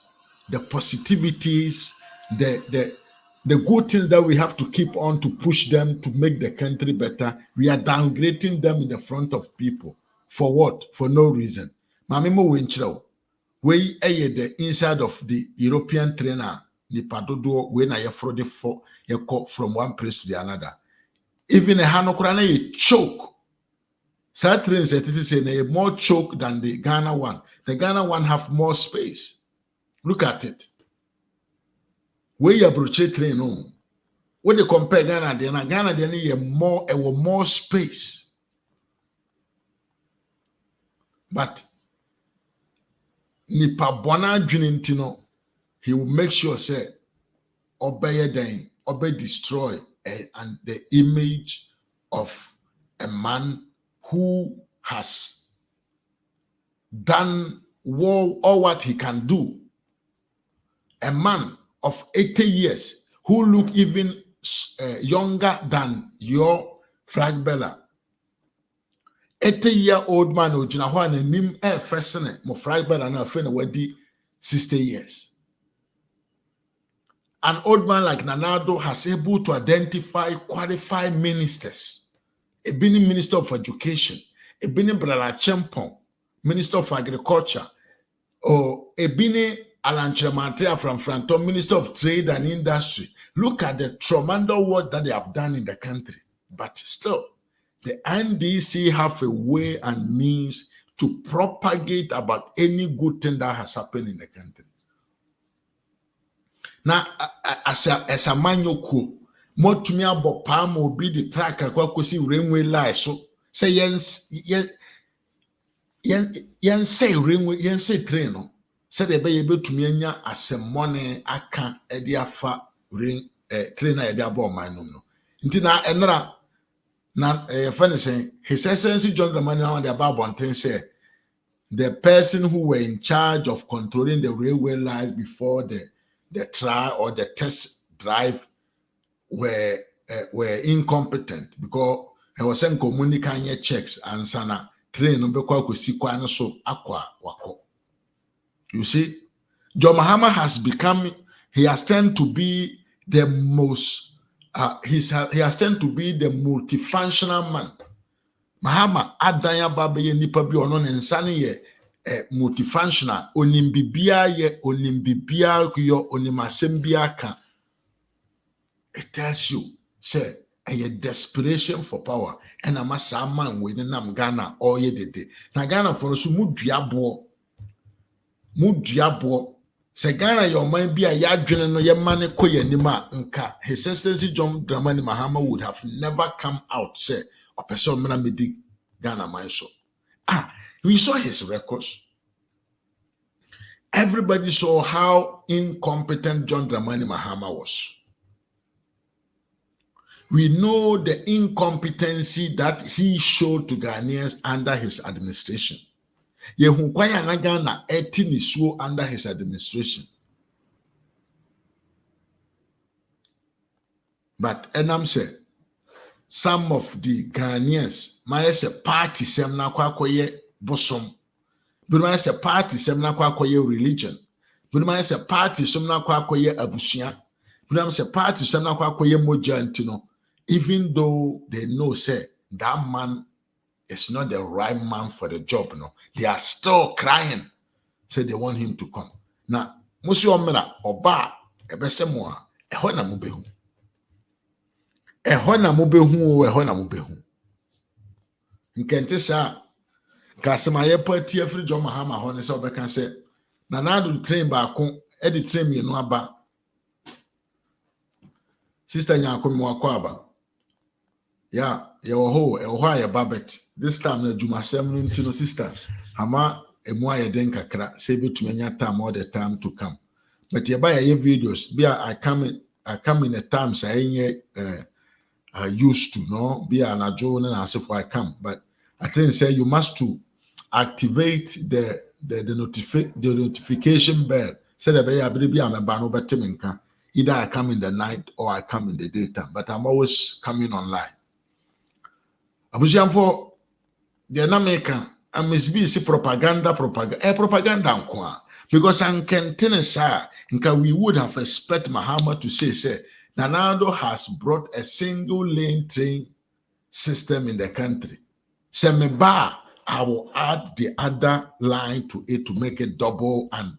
the positivities, the good things that we have to keep on to push them to make the country better. We are downgrading them in the front of people. For what? For no reason. Mamimo winchro. We are the inside of the European trainer. Nipadodo when I fraud for you call from one place to the another. Even a hanokrana you choke. Sad trains that it is a more choke than the Ghana one. The Ghana one have more space. Look at it. Where you brochure train on. When you compare Ghana, then you more space. But nipa bona dwinintino. He will make sure say obey then obey destroy and the image of a man who has done all what he can do. A man of 80 years who look even younger than your flag bearer. 80-year-old man ojina ho na nim fesene mo flag bearer na afre na wadi 60 years. An old man like Nanado has able to identify qualified ministers. A Benin Minister of Education, a Benin Brother Chempon, Minister of Agriculture, or a Benin Alan Chematea from Franton, Minister of Trade and Industry. Look at the tremendous work that they have done in the country. But still, the NDC have a way and means to propagate about any good thing that has happened in the country. Now, as a manyoko, motumi abo palm will be the track akwakosi railway line. So say yen say railway, yen say train no. Say the be able to anya asemmone aka edi afa train na edi abo man no. Nti na enra na funny saying His Excellency John Dramani on the above one thing say the person who were in charge of controlling the railway lines before the trial or the test drive were incompetent because he was saying communicating checks and sana train no be kwa kusikwa so akwa wako. You see, John Mahama has become, he has turned to be the most, he has turned to be the multifunctional man. Mahama adanya babe ye nipa bi ono ne nsane ye multifunctional, onimbibia ye onimbibia yo onimasembia ka. It tells you, say, a desperation for power. And I'm a man with nam Ghana all ye did. Na Ghana for us mudiabo. Se Ghana your mind be a yadwene no ye mane koye nima nka. His Excellency John Dramani Mahama would have never come out say or person mena medi Ghana man so. We saw his records. Everybody saw how incompetent John Dramani Mahama was. We know the incompetency that he showed to Ghanaians under his administration. Yehukwaya na Ghana eti under his administration. But enam say some of the Ghanaians may say party sem na kwakoye bosom. But may say party sem na kwakoye religion. But may say party sem na kwakoye abusia. But may say party sem na kwakoye moja ntino. Even though they know, say, that man is not the right man for the job, no, they are still crying, say they want him to come. Now, Musi Omera, Oba, Ebesemoa, Ehona Mubehu. Ehona Mubehu. Nkentisa, Kasamaye Party, every John Mahama, Honest Obekan say, Nanadu train back, edit train me no aba. Sister Nyanko Mwakwaba. Yeah, your babet. This time the Juma Seminole Tino sister. Hama emwa den kakra say be to menya time all the time to come. But you buy your videos. Be I come in a time say used to no be an ajo and as if I come. But I think say you must to activate the notification bell. Say the be am a bano beteminka. Either I come in the night or I come in the daytime. But I'm always coming online. Abusianfo the Nameka and Miss B see propaganda nkwa because ankentenesa nka we would have expect Mahama to say Nanado has brought a single lane train system in the country. Semeba, I will add the other line to it to make it double, and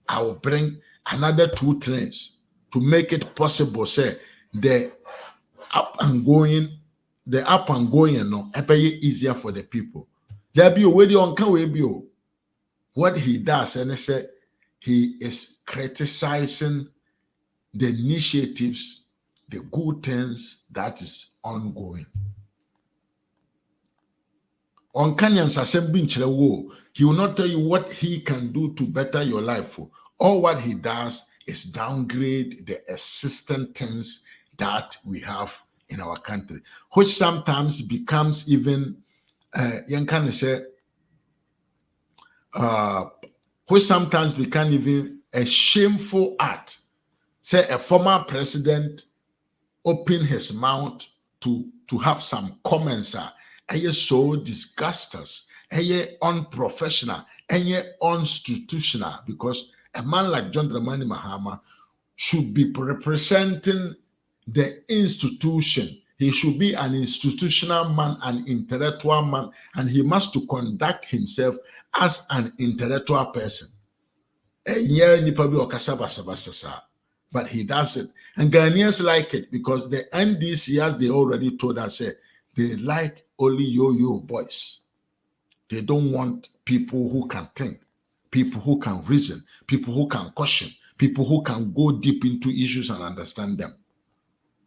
I will bring another 2 trains to make it possible. Say the up and going no easier for the people. There be a way on what he does, and I say he is criticizing the initiatives, the good things that is ongoing. On Kenyans assembling he will not tell you what he can do to better your life. All what he does is downgrade the existing things that we have in our country, which sometimes becomes even which sometimes become even a shameful act. Say a former president open his mouth to have some comments so disgusting, unprofessional, institutional, because a man like John Dramani Mahama should be representing the institution. He should be an institutional man, an intellectual man, and he must to conduct himself as an intellectual person. Yeah, but he does it. And Ghanaians like it because the NDC, as they already told us, they like only yo-yo boys. They don't want people who can think, people who can reason, people who can question, people who can go deep into issues and understand them.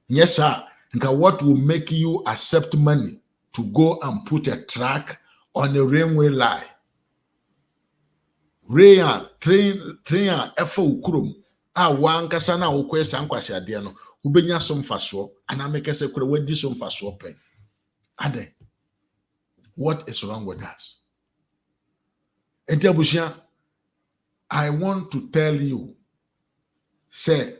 Yes, sir. What will make you accept money to go and put a track on a railway line? Train efa ukurum wankasa na wokwesa nkwase ade no ubenya so mfaso ana mekese kure wadi so mfaso pen ade. What is wrong with us? Etiabushia, I want to tell you, say,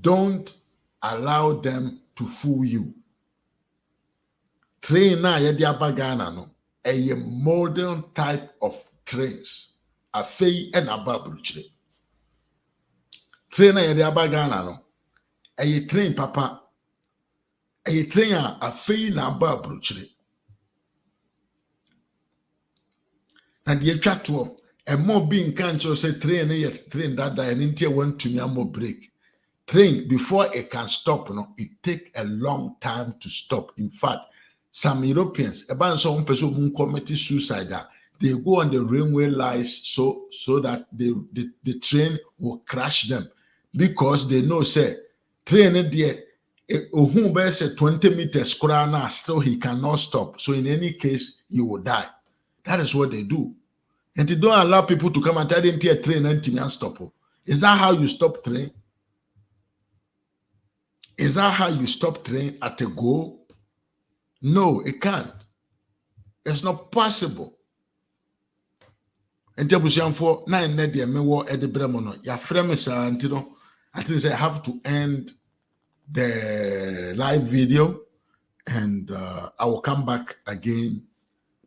don't allow them to fool you. Train na yedi abagana no a modern type of trains. Afei and ababruchre. Train na yedi abagana no a train papa. A train afei na ababruchre. And the chatwo a more being can't say train yet train that die and into one to me more break. Train before it can stop, it take a long time to stop. In fact, some Europeans, about some person who committed suicide, they go on the railway lines so that the train will crash them because they know say train there who say 20 meters still he cannot stop. So in any case, you will die. That is what they do. And they don't allow people to come and tell them a train and stop. Is that how you stop train? Is that how you stop train at a go? No, it can't. It's not possible. And for nine nedia me wo edi bremono ya frame sa antino. I think I have to end the live video and I will come back again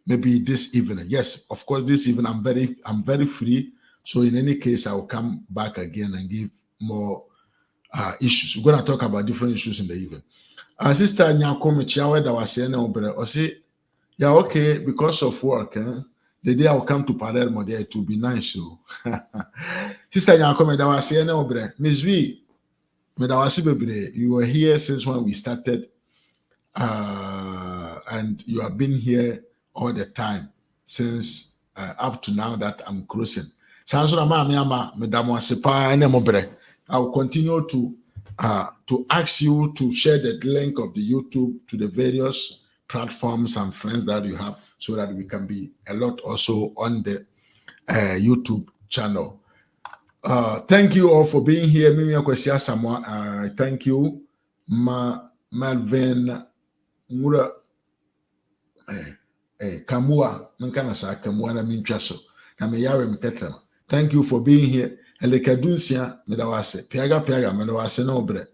maybe this evening. Yes, of course this evening I'm very free. So in any case I will come back again and give more issues. We're going to talk about different issues in the evening. Sister Nyakome Chiawe that was saying, or say, yeah, okay, because of work, the day I'll come to Palermo there, it will be nice. So, Sister Nyakome that was saying, Miss V, you were here since when we started, and you have been here all the time since up to now that I'm closing. I will continue to ask you to share the link of the YouTube to the various platforms and friends that you have so that we can be a lot also on the YouTube channel. Thank you all for being here. Thank you. Melvin Mura Kamua Mankanasa Kamua na Minchaso. Kameyawe Mketrama. Thank you for being here. Elekadunsia medawase piaga medawase no bre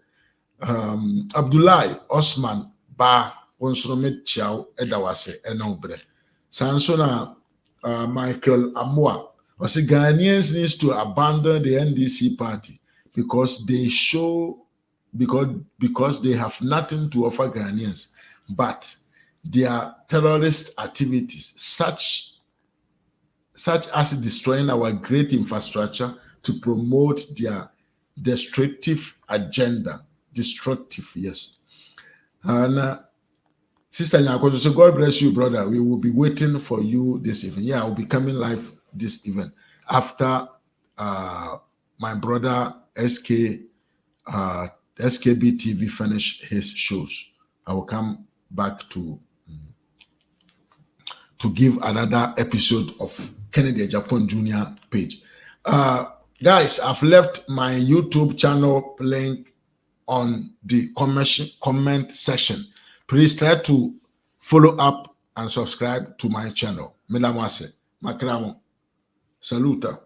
Abdullahi Osman ba wonsromet chiao edawase eno bre sansona Michael Amwa was Ghanaians needs to abandon the NDC party because they have nothing to offer Ghanaians but their terrorist activities such as destroying our great infrastructure to promote their destructive agenda. Destructive, yes. And Sister Nyakoto, so God bless you, brother. We will be waiting for you this evening. Yeah, I will be coming live this evening after my brother SKB TV finish his shows. I will come back to give another episode of Kennedy Japan Jr. page. Guys, I've left my YouTube channel link on the comment section. Please try to follow up and subscribe to my channel. Milamase, Makramo, Saluta.